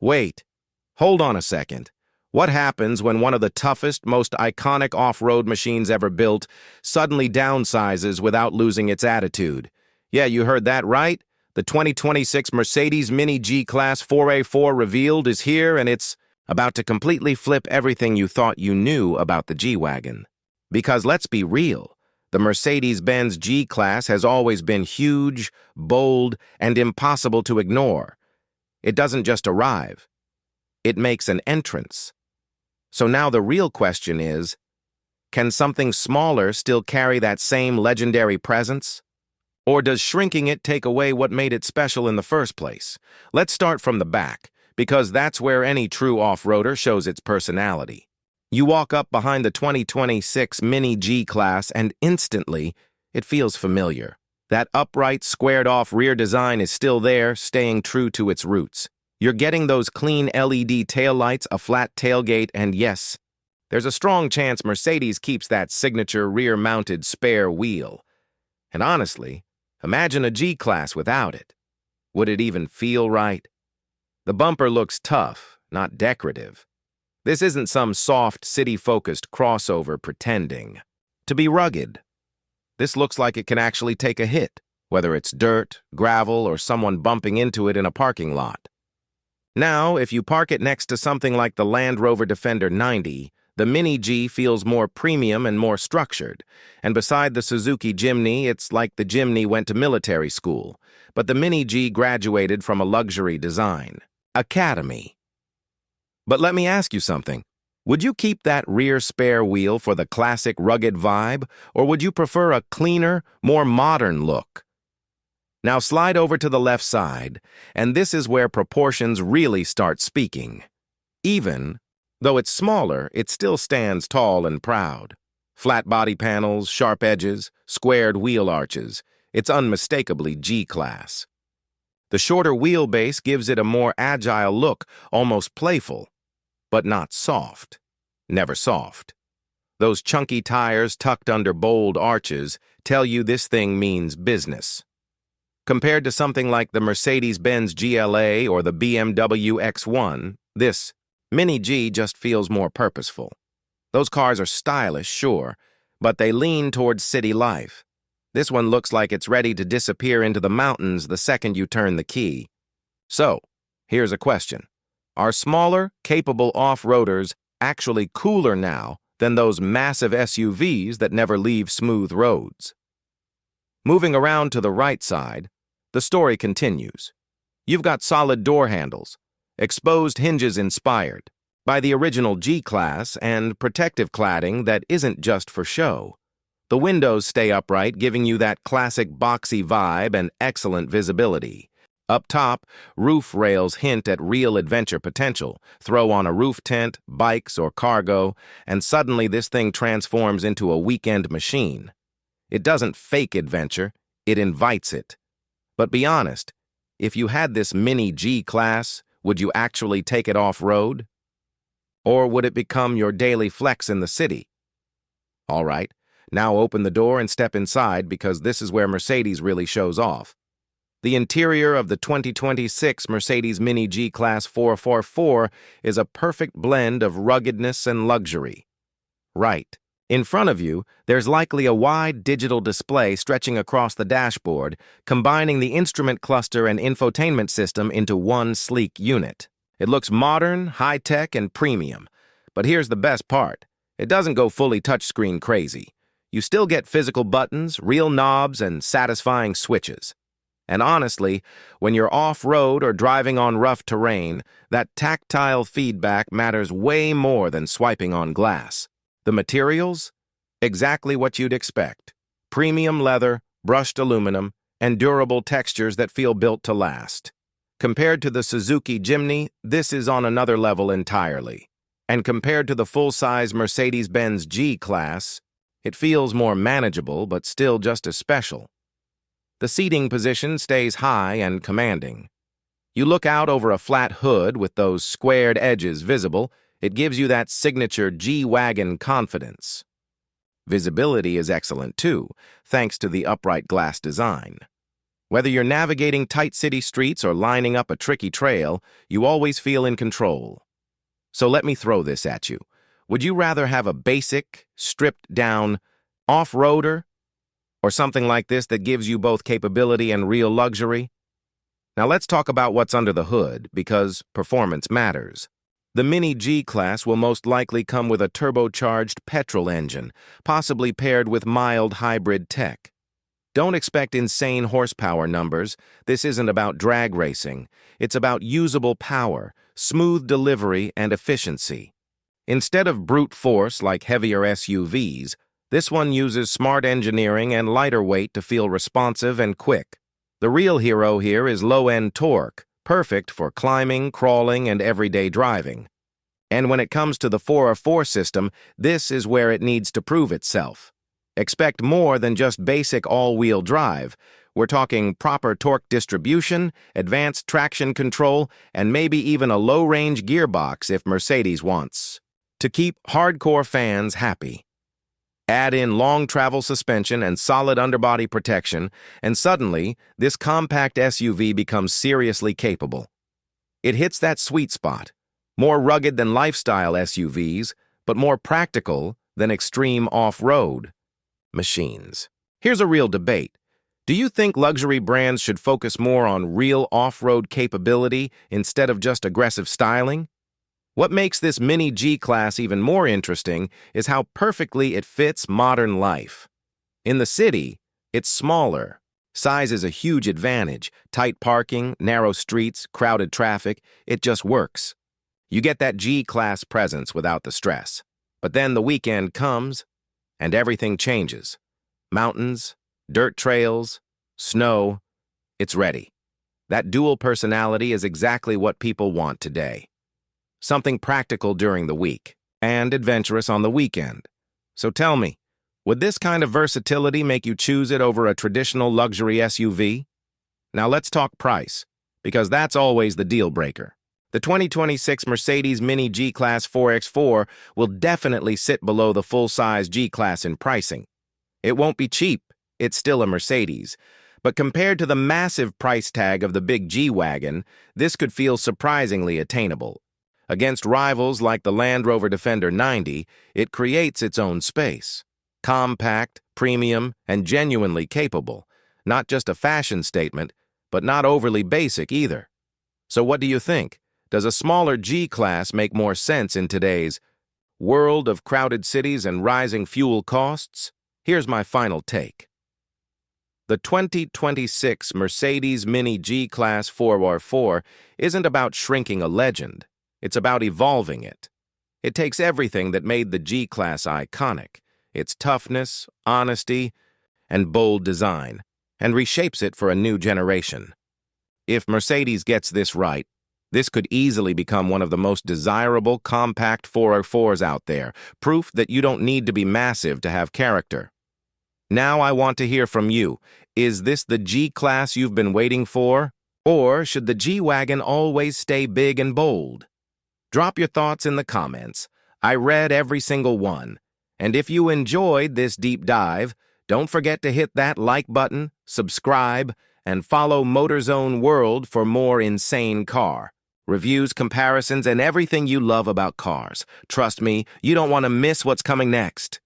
Wait, hold on a second. What happens when one of the toughest, most iconic off-road machines ever built suddenly downsizes without losing its attitude? Yeah, you heard that right. The 2026 Mercedes Mini G-Class 4A4 revealed is here, and it's about to completely flip everything you thought you knew about the G-Wagon. Because let's be real, the Mercedes-Benz G-Class has always been huge, bold, and impossible to ignore. It doesn't just arrive. It makes an entrance. So now the real question is, can something smaller still carry that same legendary presence? Or does shrinking it take away what made it special in the first place? Let's start from the back, because that's where any true off-roader shows its personality. You walk up behind the 2026 Mini G-Class and instantly, it feels familiar. That upright, squared-off rear design is still there, staying true to its roots. You're getting those clean LED taillights, a flat tailgate, and yes, there's a strong chance Mercedes keeps that signature rear-mounted spare wheel. And honestly, imagine a G-Class without it. Would it even feel right? The bumper looks tough, not decorative. This isn't some soft, city-focused crossover pretending to be rugged. This looks like it can actually take a hit, whether it's dirt, gravel, or someone bumping into it in a parking lot. Now, if you park it next to something like the Land Rover Defender 90, the Mini G feels more premium and more structured. And beside the Suzuki Jimny, it's like the Jimny went to military school, but the Mini G graduated from a luxury design academy. But let me ask you something. Would you keep that rear spare wheel for the classic rugged vibe, or would you prefer a cleaner, more modern look? Now slide over to the left side, and this is where proportions really start speaking. Even though it's smaller, it still stands tall and proud. Flat body panels, sharp edges, squared wheel arches. It's unmistakably G-Class. The shorter wheelbase gives it a more agile look, almost playful, but not soft. Never soft. Those chunky tires tucked under bold arches tell you this thing means business. Compared to something like the Mercedes-Benz GLA or the BMW X1, this Mini G just feels more purposeful. Those cars are stylish, sure, but they lean towards city life. This one looks like it's ready to disappear into the mountains the second you turn the key. So, here's a question. Are smaller, capable off-roaders actually cooler now than those massive SUVs that never leave smooth roads? Moving around to the right side, the story continues. You've got solid door handles, exposed hinges inspired by the original G-Class, and protective cladding that isn't just for show. The windows stay upright, giving you that classic boxy vibe and excellent visibility. Up top, roof rails hint at real adventure potential. Throw on a roof tent, bikes, or cargo, and suddenly this thing transforms into a weekend machine. It doesn't fake adventure, it invites it. But be honest, if you had this Mini G-Class, would you actually take it off-road? Or would it become your daily flex in the city? All right, now open the door and step inside, because this is where Mercedes really shows off. The interior of the 2026 Mercedes Mini G-Class 444 is a perfect blend of ruggedness and luxury. Right. In front of you, there's likely a wide digital display stretching across the dashboard, combining the instrument cluster and infotainment system into one sleek unit. It looks modern, high-tech, and premium. But here's the best part. It doesn't go fully touchscreen crazy. You still get physical buttons, real knobs, and satisfying switches. And honestly, when you're off-road or driving on rough terrain, that tactile feedback matters way more than swiping on glass. The materials? Exactly what you'd expect. Premium leather, brushed aluminum, and durable textures that feel built to last. Compared to the Suzuki Jimny, this is on another level entirely. And compared to the full-size Mercedes-Benz G-Class, it feels more manageable but still just as special. The seating position stays high and commanding. You look out over a flat hood with those squared edges visible. It gives you that signature G-Wagon confidence. Visibility is excellent too, thanks to the upright glass design. Whether you're navigating tight city streets or lining up a tricky trail, you always feel in control. So let me throw this at you. Would you rather have a basic, stripped-down off-roader or something like this that gives you both capability and real luxury? Now let's talk about what's under the hood, because performance matters. The Mini G-Class will most likely come with a turbocharged petrol engine, possibly paired with mild hybrid tech. Don't expect insane horsepower numbers. This isn't about drag racing. It's about usable power, smooth delivery, and efficiency. Instead of brute force like heavier SUVs, this one uses smart engineering and lighter weight to feel responsive and quick. The real hero here is low-end torque, perfect for climbing, crawling, and everyday driving. And when it comes to the 4x4 system, this is where it needs to prove itself. Expect more than just basic all-wheel drive. We're talking proper torque distribution, advanced traction control, and maybe even a low-range gearbox if Mercedes wants. To keep hardcore fans happy. Add in long travel suspension and solid underbody protection, and suddenly, this compact SUV becomes seriously capable. It hits that sweet spot, more rugged than lifestyle SUVs, but more practical than extreme off-road machines. Here's a real debate. Do you think luxury brands should focus more on real off-road capability instead of just aggressive styling? What makes this Mini G-Class even more interesting is how perfectly it fits modern life. In the city, it's smaller. Size is a huge advantage. Tight parking, narrow streets, crowded traffic, it just works. You get that G-Class presence without the stress. But then the weekend comes, and everything changes. Mountains, dirt trails, snow, it's ready. That dual personality is exactly what people want today. Something practical during the week, and adventurous on the weekend. So tell me, would this kind of versatility make you choose it over a traditional luxury SUV? Now let's talk price, because that's always the deal breaker. The 2026 Mercedes Mini G-Class 4x4 will definitely sit below the full-size G-Class in pricing. It won't be cheap, it's still a Mercedes. But compared to the massive price tag of the big G-Wagon, this could feel surprisingly attainable. Against rivals like the Land Rover Defender 90, it creates its own space. Compact, premium, and genuinely capable. Not just a fashion statement, but not overly basic either. So what do you think? Does a smaller G-Class make more sense in today's world of crowded cities and rising fuel costs? Here's my final take. The 2026 Mercedes Mini G-Class 4x4 isn't about shrinking a legend. It's about evolving it. It takes everything that made the G-Class iconic, its toughness, honesty, and bold design, and reshapes it for a new generation. If Mercedes gets this right, this could easily become one of the most desirable compact 4x4s out there, proof that you don't need to be massive to have character. Now I want to hear from you. Is this the G-Class you've been waiting for? Or should the G-Wagon always stay big and bold? Drop your thoughts in the comments. I read every single one. And if you enjoyed this deep dive, don't forget to hit that like button, subscribe, and follow MotorZone World for more insane car reviews, comparisons, and everything you love about cars. Trust me, you don't want to miss what's coming next.